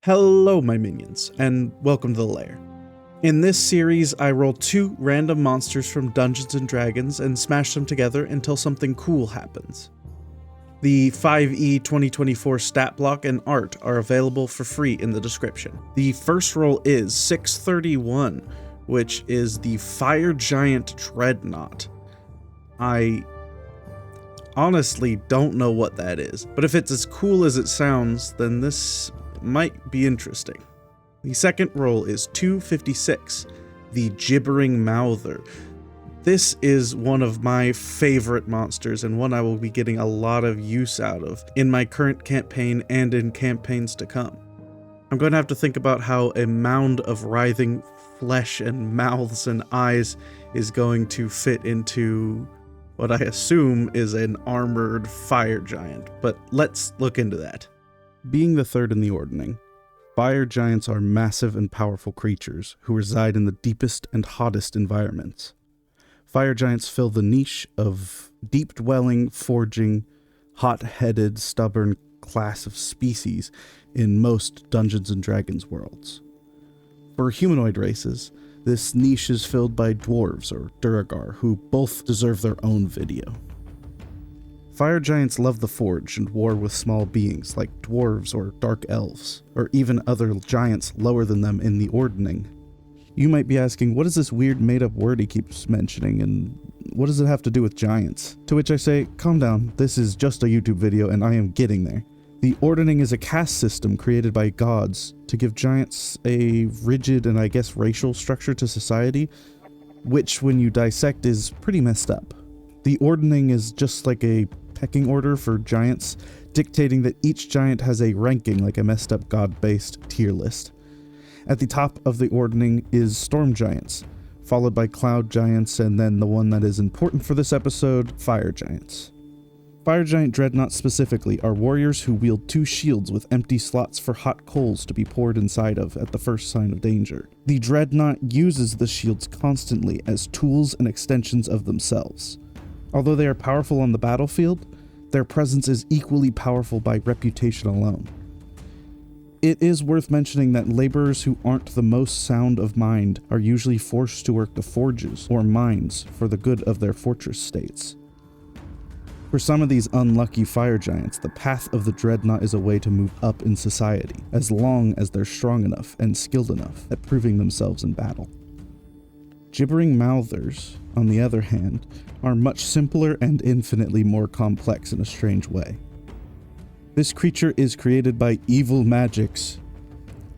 Hello my minions, and welcome to the lair. In this series, I roll 2 random monsters from Dungeons & Dragons and smash them together until something cool happens. The 5e 2024 stat block and art are available for free in the description. The first roll is 631, which is the Fire Giant Dreadnought. I honestly don't know what that is, but if it's as cool as it sounds, then this might be interesting. The second roll is 256, the Gibbering Mouther. This is one of my favorite monsters and one I will be getting a lot of use out of in my current campaign and in campaigns to come. I'm going to have to think about how a mound of writhing flesh and mouths and eyes is going to fit into what I assume is an armored fire giant, but let's look into that. Being the third in the ordning, fire giants are massive and powerful creatures who reside in the deepest and hottest environments. Fire giants fill the niche of deep-dwelling, forging, hot-headed, stubborn class of species in most Dungeons & Dragons worlds. For humanoid races, this niche is filled by dwarves or Duergar, who both deserve their own video. Fire giants love the forge and war with small beings like dwarves or dark elves, or even other giants lower than them in the ordning. You might be asking, what is this weird made-up word he keeps mentioning, and what does it have to do with giants? To which I say, calm down, this is just a YouTube video and I am getting there. The ordning is a caste system created by gods to give giants a rigid and I guess racial structure to society, which when you dissect is pretty messed up. The ordning is just like a pecking order for giants, dictating that each giant has a ranking like a messed up god-based tier list. At the top of the ordning is storm giants, followed by cloud giants, and then the one that is important for this episode, fire giants. Fire giant dreadnoughts specifically are warriors who wield 2 shields with empty slots for hot coals to be poured inside of at the first sign of danger. The dreadnought uses the shields constantly as tools and extensions of themselves. Although they are powerful on the battlefield, their presence is equally powerful by reputation alone. It is worth mentioning that laborers who aren't the most sound of mind are usually forced to work the forges or mines for the good of their fortress states. For some of these unlucky fire giants, the path of the dreadnought is a way to move up in society, as long as they're strong enough and skilled enough at proving themselves in battle. Gibbering Mouthers, on the other hand, are much simpler and infinitely more complex in a strange way. This creature is created by evil magics,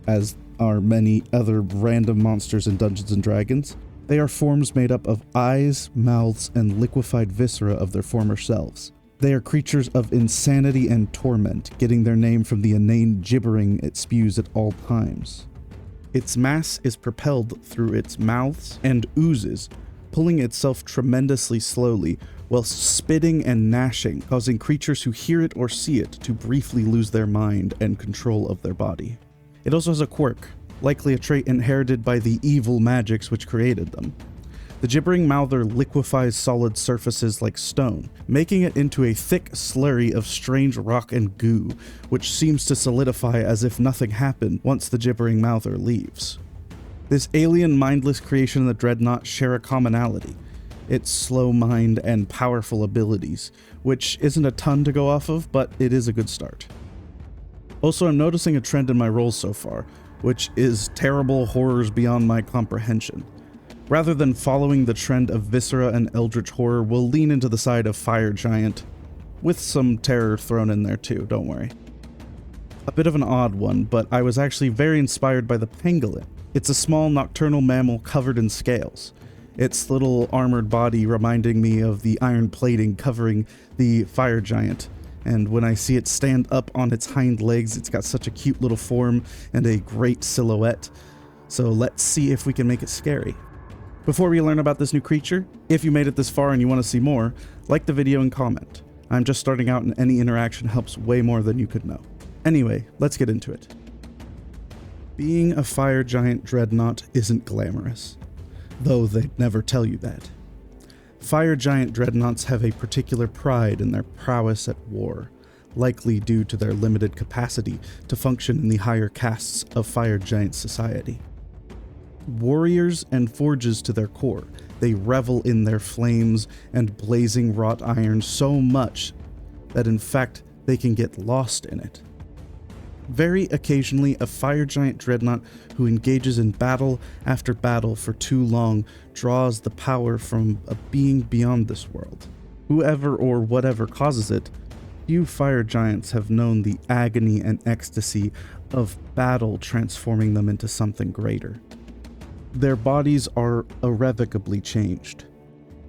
as are many other random monsters in Dungeons & Dragons. They are forms made up of eyes, mouths, and liquefied viscera of their former selves. They are creatures of insanity and torment, getting their name from the inane gibbering it spews at all times. Its mass is propelled through its mouths and oozes, pulling itself tremendously slowly, whilst spitting and gnashing, causing creatures who hear it or see it to briefly lose their mind and control of their body. It also has a quirk, likely a trait inherited by the evil magics which created them. The Gibbering Mouther liquefies solid surfaces like stone, making it into a thick slurry of strange rock and goo, which seems to solidify as if nothing happened once the Gibbering Mouther leaves. This alien mindless creation and the Dreadnought share a commonality: its slow mind and powerful abilities, which isn't a ton to go off of, but it is a good start. Also, I'm noticing a trend in my rolls so far, which is terrible horrors beyond my comprehension. Rather than following the trend of viscera and eldritch horror, we'll lean into the side of fire giant, with some terror thrown in there too, don't worry. A bit of an odd one, but I was actually very inspired by the pangolin. It's a small nocturnal mammal covered in scales, its little armored body reminding me of the iron plating covering the fire giant. And when I see it stand up on its hind legs, it's got such a cute little form and a great silhouette. So let's see if we can make it scary. Before we learn about this new creature, if you made it this far and you want to see more, like the video and comment. I'm just starting out and any interaction helps way more than you could know. Anyway, let's get into it. Being a fire giant dreadnought isn't glamorous, though they'd never tell you that. Fire giant dreadnoughts have a particular pride in their prowess at war, likely due to their limited capacity to function in the higher castes of fire giant society. Warriors and forges to their core, they revel in their flames and blazing wrought iron so much that in fact they can get lost in it. Very occasionally, a fire giant dreadnought who engages in battle after battle for too long draws the power from a being beyond this world. Whoever or whatever causes it, few fire giants have known the agony and ecstasy of battle transforming them into something greater. Their bodies are irrevocably changed.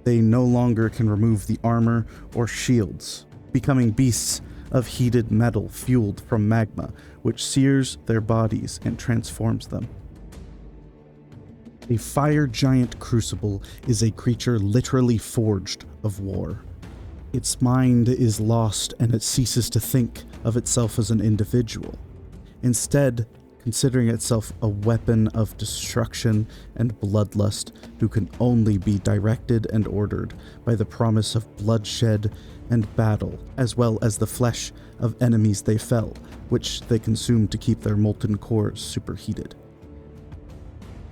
They no longer can remove the armor or shields, becoming beasts of heated metal fueled from magma, which sears their bodies and transforms them. A fire giant crucible is a creature literally forged of war. Its mind is lost and it ceases to think of itself as an individual, instead considering itself a weapon of destruction and bloodlust who can only be directed and ordered by the promise of bloodshed and battle, as well as the flesh of enemies they fell, which they consume to keep their molten cores superheated.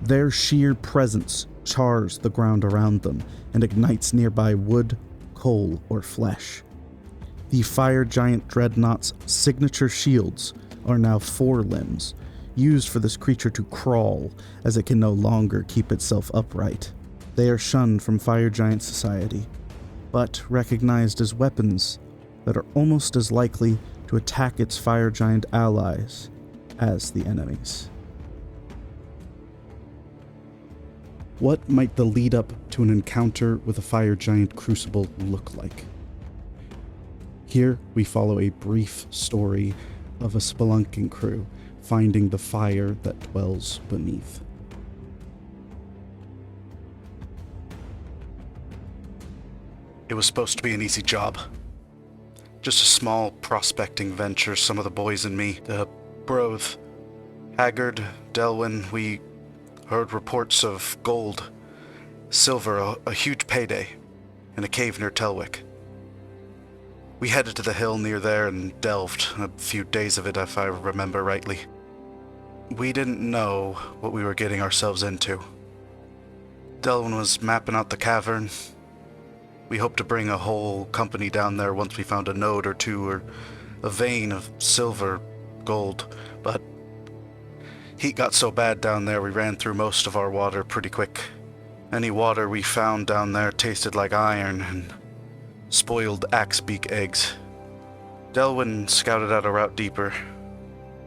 Their sheer presence chars the ground around them and ignites nearby wood, coal, or flesh. The fire giant dreadnought's signature shields are now forelimbs, used for this creature to crawl as it can no longer keep itself upright. They are shunned from fire giant society, but recognized as weapons that are almost as likely to attack its fire giant allies as the enemies. What might the lead up to an encounter with a fire giant crucible look like? Here we follow a brief story of a spelunking crew finding the fire that dwells beneath. It was supposed to be an easy job. Just a small prospecting venture, some of the boys and me. Broth, Haggard, Delwyn, we heard reports of gold, silver, a huge payday, in a cave near Telwick. We headed to the hill near there and delved, a few days of it if I remember rightly. We didn't know what we were getting ourselves into. Delwyn was mapping out the cavern. We hoped to bring a whole company down there once we found a node or two or a vein of silver, gold, but heat got so bad down there we ran through most of our water pretty quick. Any water we found down there tasted like iron and spoiled axebeak eggs. Delwyn scouted out a route deeper.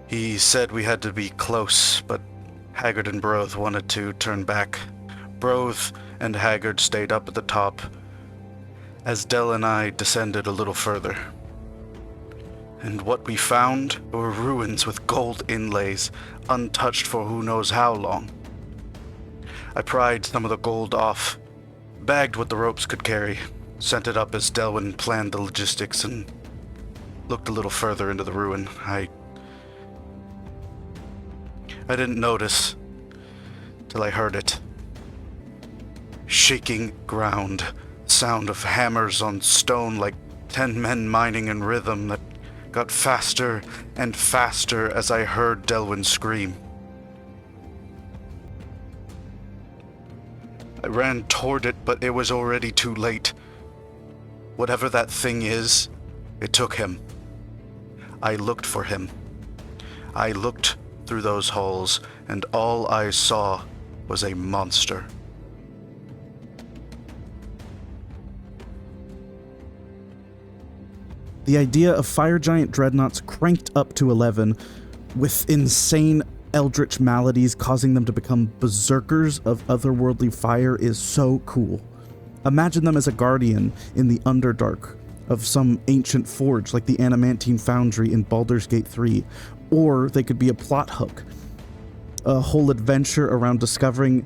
He said we had to be close, but Haggard and Broth wanted to turn back. Broth and Haggard stayed up at the top, as Del and I descended a little further. And what we found were ruins with gold inlays, untouched for who knows how long. I pried some of the gold off, bagged what the ropes could carry, sent it up as Delwyn planned the logistics, and looked a little further into the ruin. I didn't notice till I heard it. Shaking ground, sound of hammers on stone like 10 men mining in rhythm that got faster and faster as I heard Delwyn scream. I ran toward it, but it was already too late. Whatever that thing is, it took him. I looked for him. I looked through those holes, and all I saw was a monster. The idea of fire giant dreadnoughts cranked up to 11, with insane eldritch maladies causing them to become berserkers of otherworldly fire, is so cool. Imagine them as a guardian in the Underdark of some ancient forge like the Animantine Foundry in Baldur's Gate 3, or they could be a plot hook, a whole adventure around discovering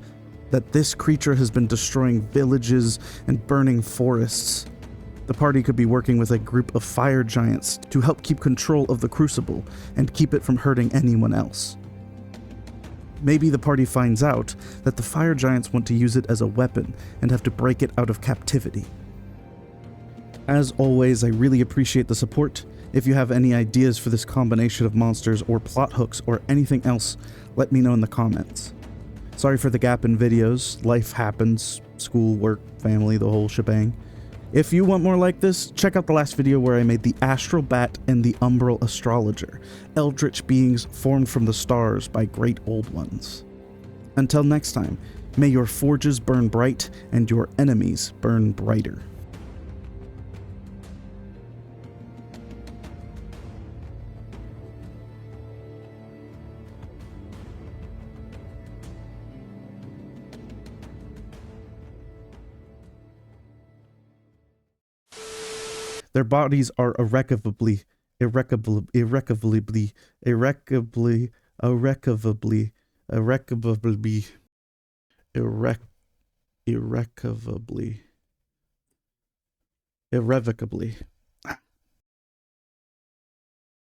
that this creature has been destroying villages and burning forests. The party could be working with a group of fire giants to help keep control of the crucible and keep it from hurting anyone else. Maybe the party finds out that the fire giants want to use it as a weapon and have to break it out of captivity. As always, I really appreciate the support. If you have any ideas for this combination of monsters or plot hooks or anything else, let me know in the comments. Sorry for the gap in videos, life happens, school, work, family, the whole shebang. If you want more like this, check out the last video where I made the Astral Bat and the Umbral Astrologer, eldritch beings formed from the stars by great old ones. Until next time, may your forges burn bright and your enemies burn brighter. Their bodies are irrecoverably irrevocably